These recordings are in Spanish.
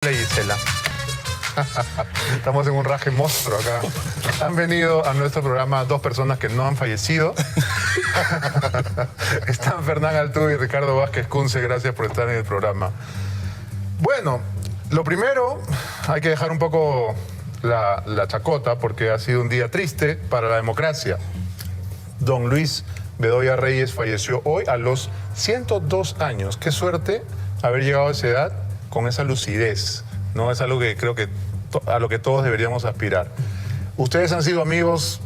Gisela. Estamos en un raje monstruo acá. Han venido a nuestro programa dos personas que no han fallecido. Están Fernán Altú y Ricardo Vázquez Kunze. Gracias por estar en el programa. Bueno, lo primero, hay que dejar un poco la chacota porque ha sido un día triste para la democracia. Don Luis Bedoya Reyes falleció hoy a los 102 años. Qué suerte haber llegado a esa edad con esa lucidez, ¿no? Es algo que creo que a lo que todos deberíamos aspirar. Ustedes han sido amigos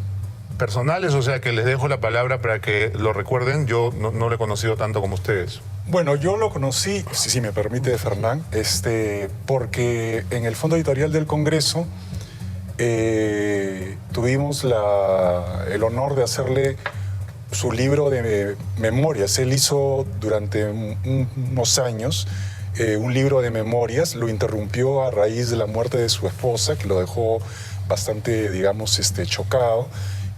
personales, o sea que les dejo la palabra para que lo recuerden. Yo no lo he conocido tanto como ustedes. Bueno, yo lo conocí, si me permite, Fernán, porque en el Fondo Editorial del Congreso tuvimos el honor de hacerle su libro de memorias. Él hizo durante unos años un libro de memorias, lo interrumpió a raíz de la muerte de su esposa, que lo dejó bastante, digamos, chocado,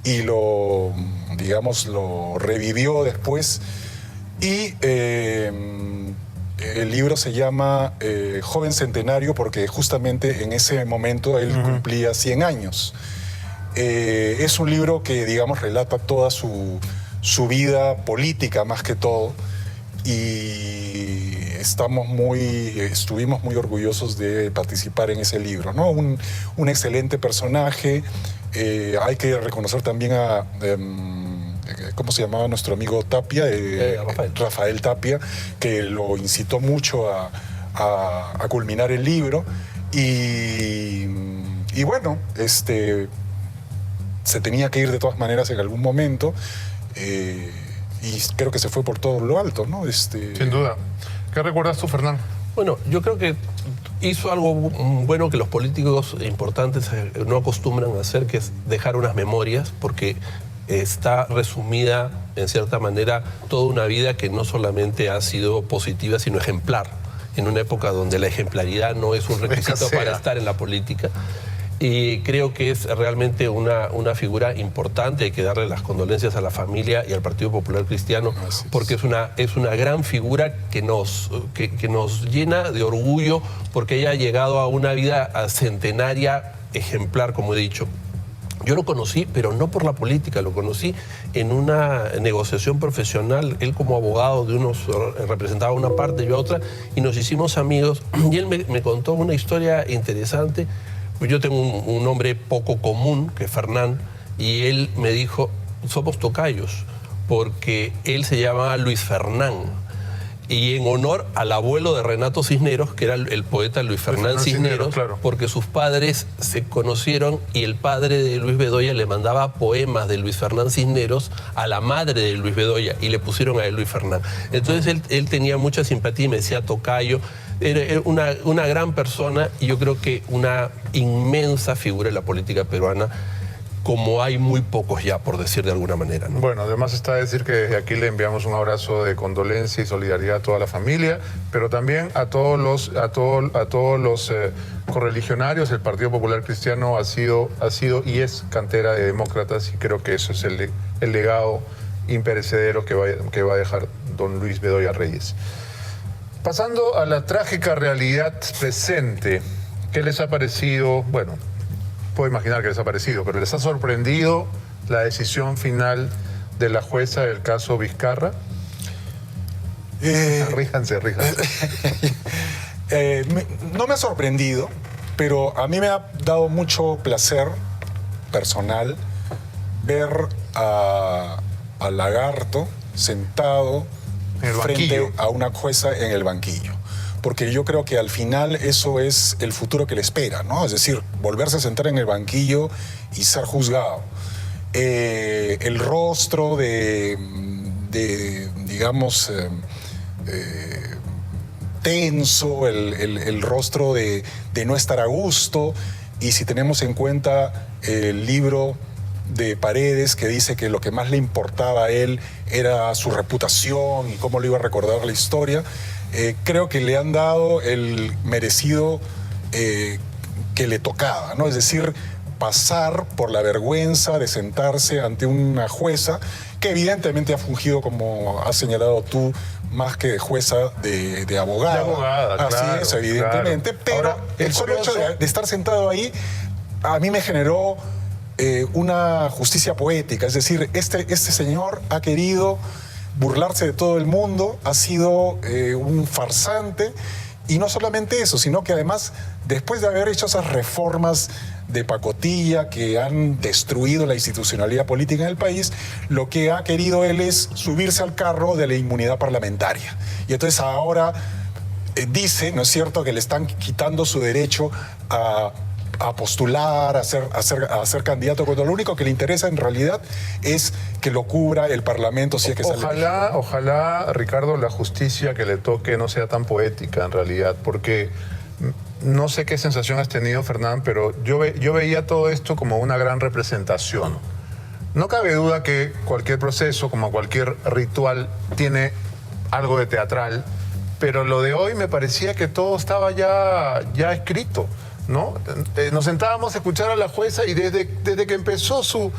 y lo revivió después. Y el libro se llama Joven Centenario porque justamente en ese momento él cumplía 100 años. Es un libro que, digamos, relata toda su vida política más que todo, y estuvimos muy orgullosos de participar en ese libro, ¿no? Un excelente personaje. Hay que reconocer también a ¿cómo se llamaba nuestro amigo Tapia? Rafael Tapia, que lo incitó mucho a culminar el libro. Y bueno, se tenía que ir de todas maneras en algún momento. Y creo que se fue por todo lo alto, ¿no? Sin duda. ¿Qué recuerdas tú, Fernán? Bueno, yo creo que hizo algo bueno que los políticos importantes no acostumbran a hacer, que es dejar unas memorias, porque está resumida, en cierta manera, toda una vida que no solamente ha sido positiva, sino ejemplar, en una época donde la ejemplaridad no es un requisito para estar en la política. Y creo que es realmente una figura importante. Hay que darle las condolencias a la familia y al Partido Popular Cristiano, porque es una gran figura que nos llena de orgullo, porque ella ha llegado a una vida centenaria ejemplar, como he dicho. Yo lo conocí, pero no por la política, lo conocí en una negociación profesional. Él como abogado representaba una parte, yo otra, y nos hicimos amigos. Y él me contó una historia interesante. Yo tengo un nombre poco común, que es Fernán, y él me dijo, somos tocayos, porque él se llamaba Luis Fernán, y en honor al abuelo de Renato Cisneros, que era el poeta Luis Fernán Cisneros, claro, porque sus padres se conocieron y el padre de Luis Bedoya le mandaba poemas de Luis Fernán Cisneros a la madre de Luis Bedoya y le pusieron a él Luis Fernán. Entonces él tenía mucha simpatía y me decía tocayo. Era una gran persona y yo creo que una inmensa figura en la política peruana, como hay muy pocos ya, por decir de alguna manera, ¿no? Bueno, además está decir que desde aquí le enviamos un abrazo de condolencia y solidaridad a toda la familia, pero también a todos los correligionarios. El Partido Popular Cristiano ha sido y es cantera de demócratas, y creo que eso es el legado imperecedero que va a dejar don Luis Bedoya Reyes. Pasando a la trágica realidad presente, ¿qué les ha parecido? Bueno, puedo imaginar que les ha parecido, pero ¿les ha sorprendido la decisión final de la jueza del caso Vizcarra? Ríjanse. No me ha sorprendido, pero a mí me ha dado mucho placer personal ver al lagarto sentado frente a una jueza en el banquillo. Porque yo creo que al final eso es el futuro que le espera, ¿no? Es decir, volverse a sentar en el banquillo y ser juzgado. El rostro digamos, tenso, el rostro de no estar a gusto. Y si tenemos en cuenta el libro de Paredes, que dice que lo que más le importaba a él era su reputación y cómo le iba a recordar la historia, creo que le han dado el merecido que le tocaba, ¿no? Es decir, pasar por la vergüenza de sentarse ante una jueza que evidentemente ha fungido, como has señalado tú, más que de jueza, de abogada. De abogada, Así claro, es, evidentemente. claro. Pero Ahora, el es solo hecho curioso. de estar sentado ahí, a mí me generó una justicia poética. Es decir, este señor ha querido burlarse de todo el mundo, ha sido un farsante. Y no solamente eso, sino que además, después de haber hecho esas reformas de pacotilla que han destruido la institucionalidad política en el país, lo que ha querido él es subirse al carro de la inmunidad parlamentaria. Y entonces ahora dice, ¿no es cierto?, que le están quitando su derecho a postular, a ser candidato, cuando lo único que le interesa en realidad es que lo cubra el Parlamento, si es que sale. Ojalá, Ricardo, la justicia que le toque no sea tan poética en realidad, porque no sé qué sensación has tenido, Fernán, pero yo veía todo esto como una gran representación. No cabe duda que cualquier proceso, como cualquier ritual, tiene algo de teatral, pero lo de hoy me parecía que todo estaba ya escrito, ¿no? Nos sentábamos a escuchar a la jueza y desde que empezó su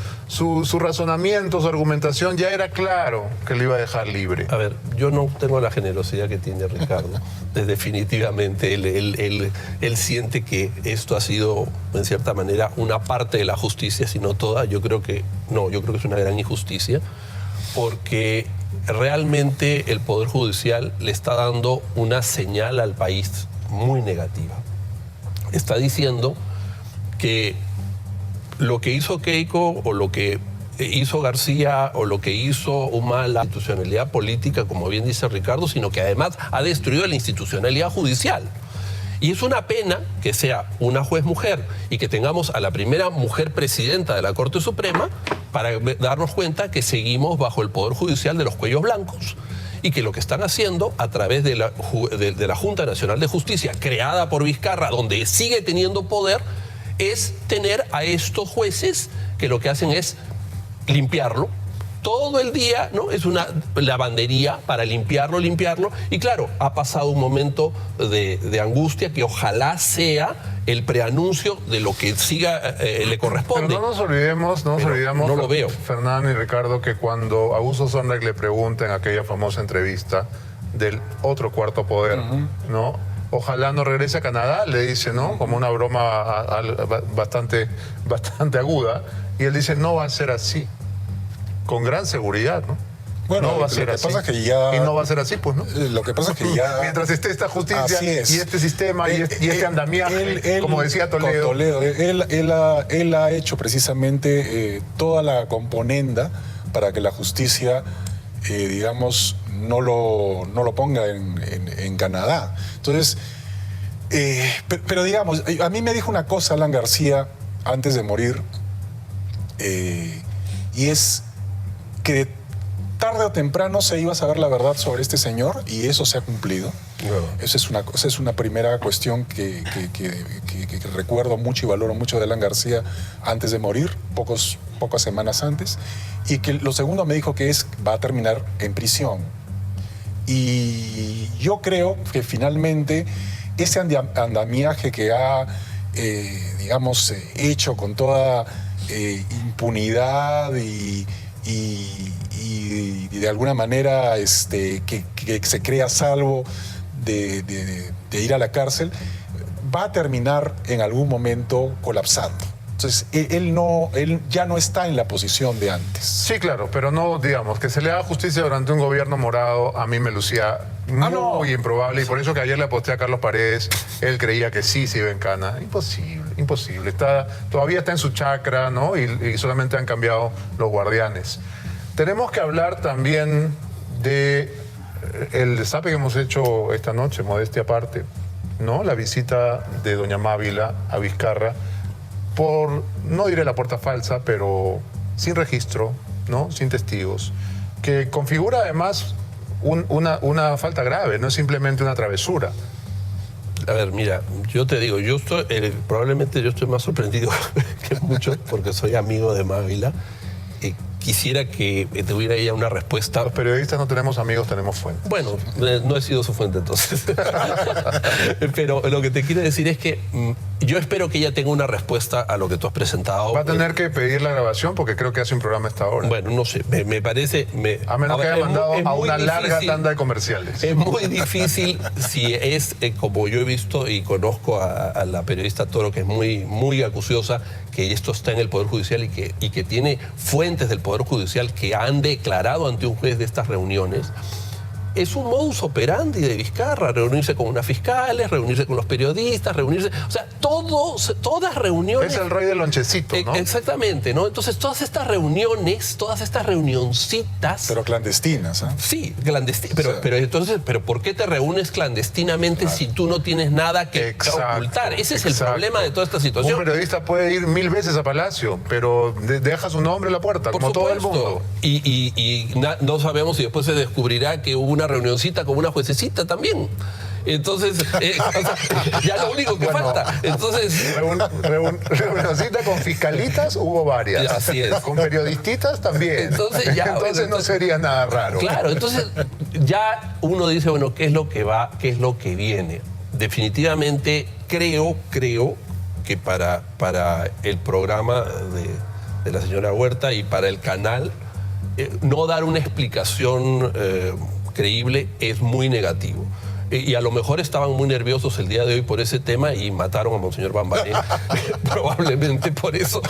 razonamiento, su argumentación, ya era claro que le iba a dejar libre. A ver, yo no tengo la generosidad que tiene Ricardo. Definitivamente él siente que esto ha sido, en cierta manera, una parte de la justicia, si no toda. Yo creo que no, yo creo que es una gran injusticia, porque realmente el Poder Judicial le está dando una señal al país muy negativa. Está diciendo que lo que hizo Keiko o lo que hizo García o lo que hizo Humala, la institucionalidad política, como bien dice Ricardo, sino que además ha destruido la institucionalidad judicial. Y es una pena que sea una juez mujer y que tengamos a la primera mujer presidenta de la Corte Suprema para darnos cuenta que seguimos bajo el Poder Judicial de los cuellos blancos. Y que lo que están haciendo a través de la Junta Nacional de Justicia, creada por Vizcarra, donde sigue teniendo poder, es tener a estos jueces que lo que hacen es limpiarlo. Todo el día, ¿no? Es una lavandería para limpiarlo. Y claro, ha pasado un momento de angustia que ojalá sea el preanuncio de lo que le corresponde. Pero no nos olvidemos, no lo veo. Fernando y Ricardo, que cuando a Augusto Sonreg le pregunta en aquella famosa entrevista del otro cuarto poder, ¿no? Ojalá no regrese a Canadá, le dice, ¿no? Como una broma bastante aguda. Y él dice, no va a ser así. Con gran seguridad, ¿no? Bueno, no va a ser así. Pasa es que ya... Y no va a ser así, pues, ¿no? Lo que pasa es que ya... Mientras esté esta justicia y este sistema y este andamiaje, como decía Toledo. Él ha hecho precisamente toda la componenda para que la justicia, digamos, no lo ponga en Canadá. Entonces, pero digamos, a mí me dijo una cosa Alan García antes de morir, y es que tarde o temprano se iba a saber la verdad sobre este señor, y eso se ha cumplido. No. Esa es una primera cuestión que recuerdo mucho y valoro mucho de Alan García antes de morir, pocas semanas antes. Y que lo segundo me dijo que va a terminar en prisión. Y yo creo que finalmente ese andamiaje que ha, digamos, hecho con toda impunidad y de alguna manera que se crea salvo de ir a la cárcel, va a terminar en algún momento colapsando. Entonces, él ya no está en la posición de antes. Sí, claro, pero no, digamos, que se le haga justicia durante un gobierno morado, a mí me lucía muy improbable, y por eso que ayer le aposté a Carlos Paredes, él creía que sí se iba en cana. Imposible. Todavía está en su chacra, ¿no? Y solamente han cambiado los guardianes. Tenemos que hablar también de el destape que hemos hecho esta noche, modestia aparte, ¿no? La visita de doña Mávila a Vizcarra, por, no diré la puerta falsa, pero sin registro, ¿no? Sin testigos, que configura además una falta grave, no es simplemente una travesura. A ver, mira, yo te digo, probablemente yo estoy más sorprendido que muchos porque soy amigo de Mávila. quisiera que tuviera ella una respuesta. Los periodistas no tenemos amigos, tenemos fuentes. Bueno, no he sido su fuente entonces. Pero lo que te quiero decir es que yo espero que ella tenga una respuesta a lo que tú has presentado. Va a tener que pedir la grabación porque creo que hace un programa a esta hora. Bueno, no sé, me parece... A menos que haya mandado a una difícil, larga tanda de comerciales. Es muy difícil si es, como yo he visto y conozco a la periodista Toro, que es muy, muy acuciosa, que esto está en el Poder Judicial y que tiene fuentes del Poder Judicial que han declarado ante un juez de estas reuniones. Es un modus operandi de Vizcarra, reunirse con unas fiscales, reunirse con los periodistas, reunirse... O sea, todas reuniones... Es el rey del lonchecito, ¿no? Exactamente, ¿no? Entonces, todas estas reuniones, todas estas reunioncitas... Pero clandestinas, ¿eh? Sí, clandestinas. Pero, O sea, pero entonces, ¿por qué te reúnes clandestinamente si tú no tienes nada que ocultar? Ese es el problema de toda esta situación. Un periodista puede ir 1000 veces a Palacio, pero deja su nombre en la puerta, Por como supuesto. todo el mundo. Y no sabemos si después se descubrirá que hubo una reunioncita con una juececita también. Entonces, o sea, ya lo único que falta. Entonces, Reunioncita con fiscalitas hubo varias. Así es. Con periodistas también. Entonces, No sería nada raro. Claro, entonces ya uno dice, bueno, ¿qué es lo que va? ¿Qué es lo que viene? Definitivamente creo que para el programa de la señora Huerta y para el canal, no dar una explicación creíble es muy negativo. Y a lo mejor estaban muy nerviosos el día de hoy por ese tema y mataron a Monseñor Bambané. Probablemente por eso.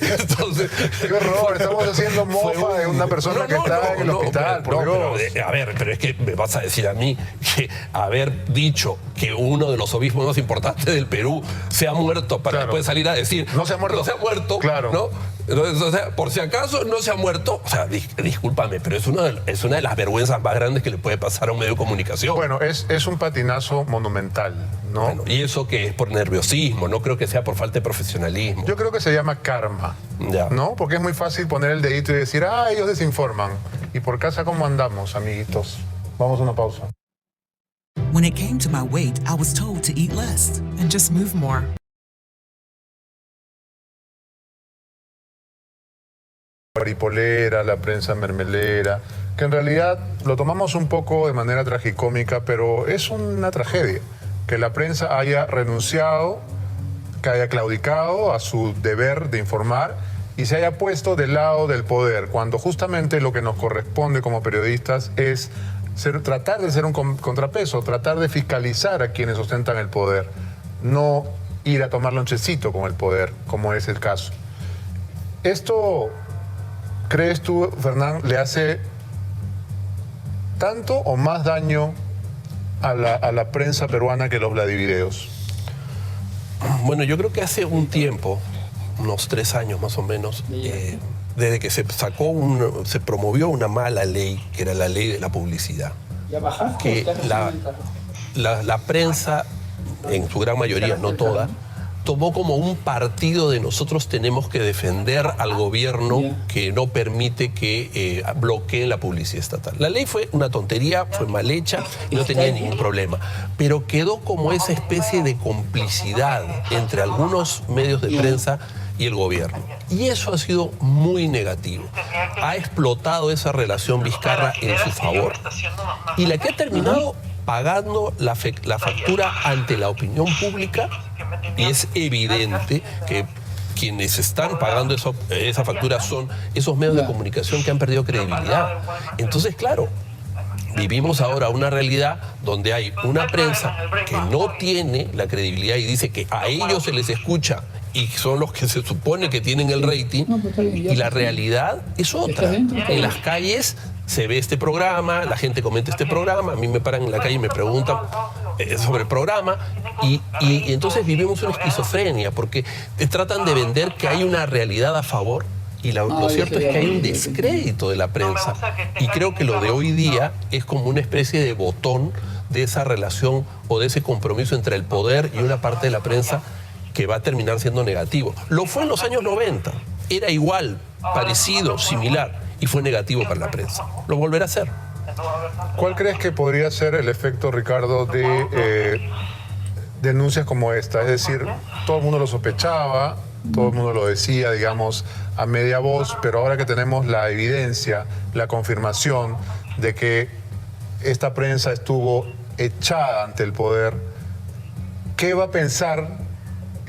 Entonces, ¡qué horror! Estamos haciendo mofa de una persona que está en el hospital. Por Dios. A ver, pero es que me vas a decir a mí que haber dicho que uno de los obispos más importantes del Perú se ha muerto para después salir a decir no se ha muerto. No se ha muerto, claro. ¿no? Entonces, o sea, por si acaso no se ha muerto, o sea, discúlpame, pero es una de las vergüenzas más grandes que le puede pasar a un medio de comunicación. Bueno, es un patinazo monumental, ¿no? Bueno, y eso que es por nerviosismo, no creo que sea por falta de profesionalismo. Yo creo que se llama karma, Ya. ¿no? Porque es muy fácil poner el dedito y decir, ellos desinforman. ¿Y por casa cómo andamos, amiguitos? Vamos a una pausa. When it came to my weight, I was told to eat less and just move more. Paripolera, la prensa mermelera, que en realidad lo tomamos un poco de manera tragicómica, pero es una tragedia que la prensa haya renunciado, que haya claudicado a su deber de informar y se haya puesto del lado del poder, cuando justamente lo que nos corresponde como periodistas es tratar de ser un contrapeso, tratar de fiscalizar a quienes ostentan el poder, no ir a tomar lonchecito con el poder, como es el caso. Esto, ¿crees tú, Fernán, le hace tanto o más daño a la prensa peruana que los Vladivideos? Bueno, yo creo que hace un tiempo, unos 3 años más o menos, desde que se promovió una mala ley, que era la ley de la publicidad, que la prensa, en su gran mayoría, no toda, tomó como un partido de nosotros tenemos que defender al gobierno que no permite que bloqueen la publicidad estatal. La ley fue una tontería, fue mal hecha y no tenía ningún problema, pero quedó como esa especie de complicidad entre algunos medios de prensa y el gobierno. Y eso ha sido muy negativo. Ha explotado esa relación Vizcarra en su favor y la que ha terminado pagando la factura ante la opinión pública, y es evidente que quienes están pagando esa factura son esos medios de comunicación que han perdido credibilidad. Entonces, claro, vivimos ahora una realidad donde hay una prensa que no tiene la credibilidad y dice que a ellos se les escucha y son los que se supone que tienen el rating, y la realidad es otra. En las calles se ve este programa, la gente comenta este programa, a mí me paran en la calle y me preguntan sobre el programa, y entonces vivimos una esquizofrenia, porque te tratan de vender que hay una realidad a favor, y lo cierto es que hay un descrédito de la prensa, y creo que lo de hoy día es como una especie de botón de esa relación o de ese compromiso entre el poder y una parte de la prensa que va a terminar siendo negativo. Lo fue en los años 90, era igual, parecido, similar, y fue negativo para la prensa. Lo volverá a ser. ¿Cuál crees que podría ser el efecto, Ricardo, de denuncias como esta? Es decir, todo el mundo lo sospechaba, todo el mundo lo decía, digamos, a media voz, pero ahora que tenemos la evidencia, la confirmación de que esta prensa estuvo echada ante el poder, ¿qué va a pensar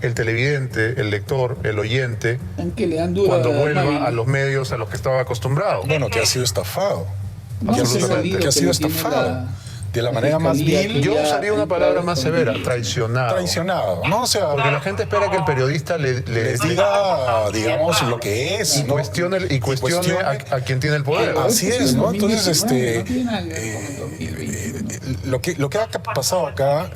el televidente, el lector, el oyente, aunque le dan duro cuando a vuelva Mavi? a los medios a los que estaba acostumbrado? Bueno, que ha sido estafado. No, Absolutamente, que ha sido estafado. De la manera más vil. Yo usaría una palabra más severa, traicionado. Traicionado, ¿no? O sea, Porque la gente espera que el periodista les diga, digamos, lo que es, y ¿no? cuestione a quien tiene el poder. Así es, ¿no? Entonces, No tiene nada que ver con el 2020. lo que ha pasado acá,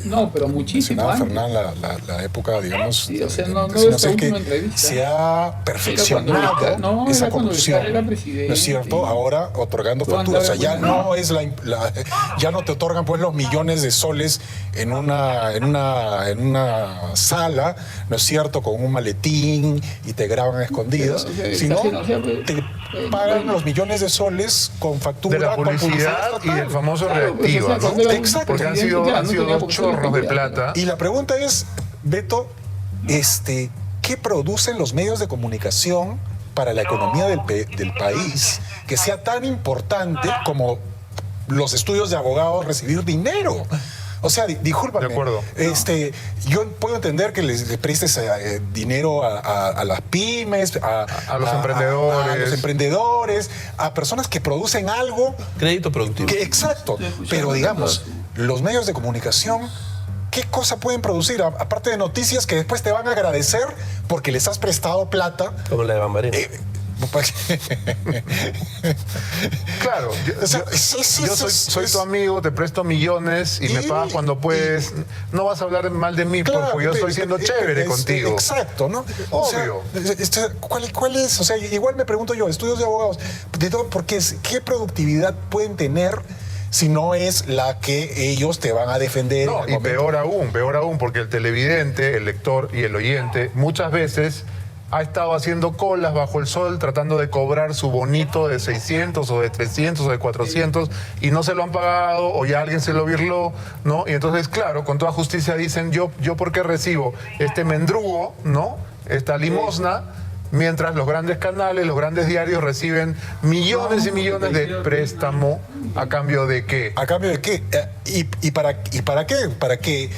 No, pero muchísimo mencionaba antes. Fernán la época, digamos, Sí, o sea, de- no de- esta sé, última que entrevista. se ha perfeccionado No, esa era cuando corrupción, Vizcarra era presidente. ¿no es cierto? Ahora otorgando Tú facturas, o sea, ya andabas no es ya no te otorgan pues los millones de soles en una sala, ¿no es cierto? Con un maletín y te graban a escondidas, Pero, o sea, sino o sea, pues, te pagan los millones de soles con factura, De la con publicidad y estatal. del famoso Claro, pues, reactiva, o sea, ¿no? cuando era Exacto. Porque han presidente, sido, ya han no sido tenía dos por qué chorros de ser plata. Y la pregunta es, Beto, ¿qué producen los medios de comunicación para la economía del país que sea tan importante como los estudios de abogados recibir dinero? O sea, discúlpame. De acuerdo. Yo puedo entender que les prestes dinero a las pymes, A los emprendedores. a los emprendedores, a personas que producen algo. Crédito productivo. Exacto. Pero digamos, los medios de comunicación, ¿qué cosa pueden producir? Aparte de noticias que después te van a agradecer porque les has prestado plata. Como la de Bambarena. Claro, O sea, yo soy tu amigo, te presto millones y me pagas cuando puedes. No vas a hablar mal de mí Claro, porque yo estoy siendo chévere contigo. Exacto, ¿no? Obvio. O sea, ¿cuál es? O sea, igual me pregunto yo, estudios de abogados, porque ¿qué productividad pueden tener si no es la que ellos te van a defender? No, en el y momento? peor aún, porque el televidente, el lector y el oyente muchas veces ha estado haciendo colas bajo el sol tratando de cobrar su bonito de 600 o de 300 o de 400 y no se lo han pagado o ya alguien se lo birló, ¿no? Y entonces, claro, con toda justicia dicen, yo ¿por qué recibo este mendrugo, ¿no? Esta limosna, mientras los grandes canales, los grandes diarios reciben millones y millones de préstamo a cambio de qué? ¿A cambio de qué? ¿Y para qué? Para que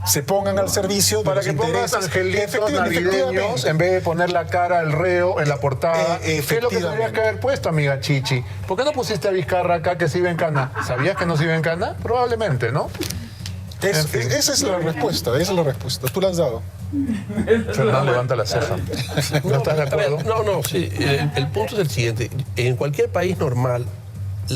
se pongan al servicio de Para los que pongas intereses. angelitos navideños en vez de poner la cara del reo en la portada. ¿Qué es lo que tendrías que haber puesto, amiga Chichi? ¿Por qué no pusiste a Vizcarra acá que se iba en cana? ¿Sabías que no se iba en cana? Probablemente, ¿no? En fin. Esa es la respuesta, Tú la has dado. Fernán levanta la ceja. ¿No estás de A ver, acuerdo? sí. El punto es el siguiente. En cualquier país normal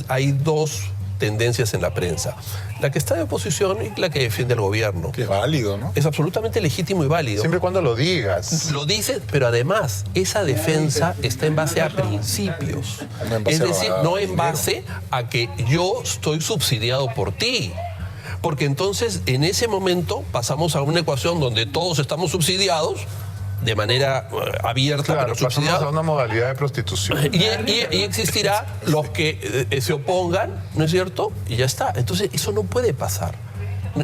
hay dos tendencias en la prensa. La que está de oposición y la que defiende al gobierno. Que es válido, ¿no? Es absolutamente legítimo y válido. Siempre y cuando lo digas. Lo dice, pero además esa defensa está en base a principios. No en base Es decir, a no en dinero. base a que yo estoy subsidiado por ti. Porque entonces en ese momento pasamos a una ecuación donde todos estamos subsidiados de manera abierta, Claro, pero pasamos subsidiados. a una modalidad de prostitución. Y existirá los que se opongan, ¿no es cierto? Y ya está. Entonces, eso no puede pasar.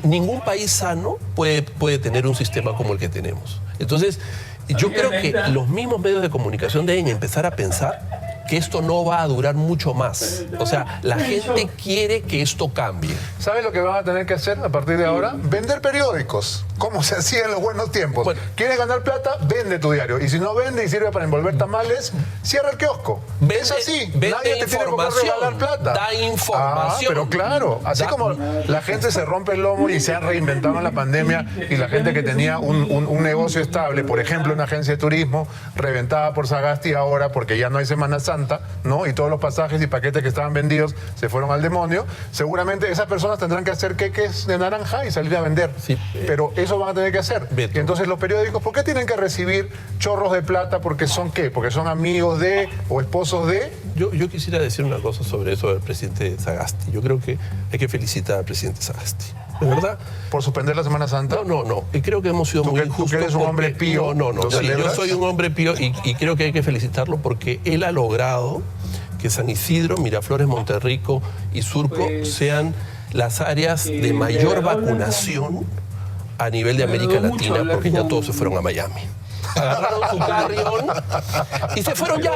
Ningún país sano puede tener un sistema como el que tenemos. Entonces, yo creo que los mismos medios de comunicación deben empezar a pensar que esto no va a durar mucho más. O sea, la gente quiere que esto cambie. ¿Sabes lo que van a tener que hacer a partir de ahora? Vender periódicos, como se hacía en los buenos tiempos. Bueno. ¿Quieres ganar plata? Vende tu diario. Y si no vende y sirve para envolver tamales, cierra el kiosco. Vende- Es así. vende Nadie te tiene por qué información, regalar plata. da información. Pero claro, así Da- como la gente se rompe el lomo y se han reinventado en la pandemia y la gente que tenía un negocio estable, por ejemplo, una agencia de turismo, reventada por Sagasti ahora porque ya no hay Semana Santa, ¿no? Y todos los pasajes y paquetes que estaban vendidos se fueron al demonio. Seguramente esas personas tendrán que hacer queques de naranja y salir a vender. Sí. Pero eso van a tener que hacer. Beto. Y entonces los periódicos, ¿por qué tienen que recibir chorros de plata? ¿Porque son qué? ¿Porque son amigos de o esposos de? Yo quisiera decir una cosa sobre eso del presidente Sagasti. Yo creo que hay que felicitar al presidente Sagasti. ¿De verdad? ¿Por suspender la Semana Santa? No. Y creo que hemos sido ¿Tú muy que- tú que injustos. eres un hombre porque- pío, No. ¿lo Sí, yo celebras? soy un hombre pío y creo que hay que felicitarlo porque él ha logrado que San Isidro, Miraflores, Monterrico y Surco sean las áreas de mayor vacunación a nivel de América Me ayudó mucho Latina, hablar porque ya con- todos se fueron a Miami. agarraron su carrión y se fueron ya.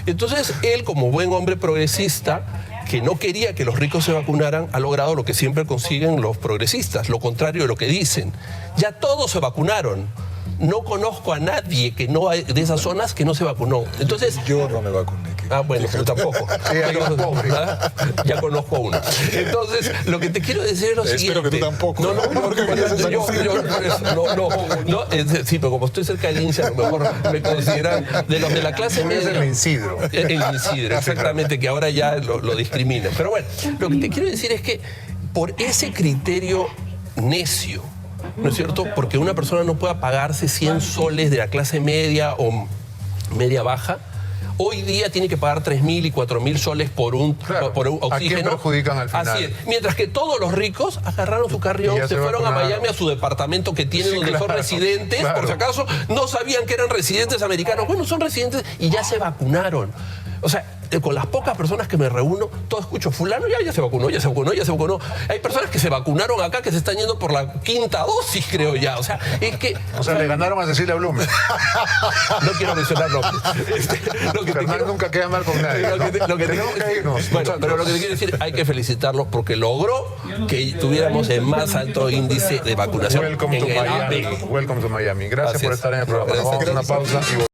Entonces él, como buen hombre progresista, que no quería que los ricos se vacunaran, ha logrado lo que siempre consiguen los progresistas, lo contrario de lo que dicen. Ya todos se vacunaron. No conozco a nadie que no de esas zonas que no se vacunó. Entonces, Yo no me vacuné. bueno, yo tampoco. Pero, pobre. Ya conozco a uno. Entonces, lo que te quiero decir es lo siguiente. Espero que tú tampoco. No, Porque venías en yo, San por eso, no, sí, pero como estoy cerca de Lince, a lo mejor me consideran de los de la clase Es media. el Isidro. El Isidro, exactamente, que ahora ya lo discriminan. Pero bueno, lo que te quiero decir es que por ese criterio necio, ¿no es cierto? Porque una persona no pueda pagarse 100 soles de la clase media o media baja, hoy día tiene que pagar 3.000 y 4.000 soles por un oxígeno. ¿A quién perjudican al final? Así es. Mientras que todos los ricos agarraron su carrión, Y ya se se fueron a vacunaron. Miami, a su departamento que tienen, Sí, donde son claro, residentes, claro. por si acaso no sabían que eran residentes americanos. Bueno, son residentes y ya se vacunaron. O sea, con las pocas personas que me reúno, todo escucho, fulano ya se vacunó, ya se vacunó, ya se vacunó. Hay personas que se vacunaron acá que se están yendo por la 5ª dosis, creo ya. O sea, es que... O sea, le ganaron a Cecilia Blume. No quiero mencionar nombres. Lo que te Fernán quiero- nunca queda mal con nadie. lo que te Tenemos quiero- que irnos. Bueno, pero lo que te quiero decir, hay que felicitarlo porque logró que tuviéramos el más alto índice de vacunación Welcome en to el Miami. APEC. Welcome to Miami. Gracias Así por es. estar en el programa. Nos vamos a una pausa y volvemos.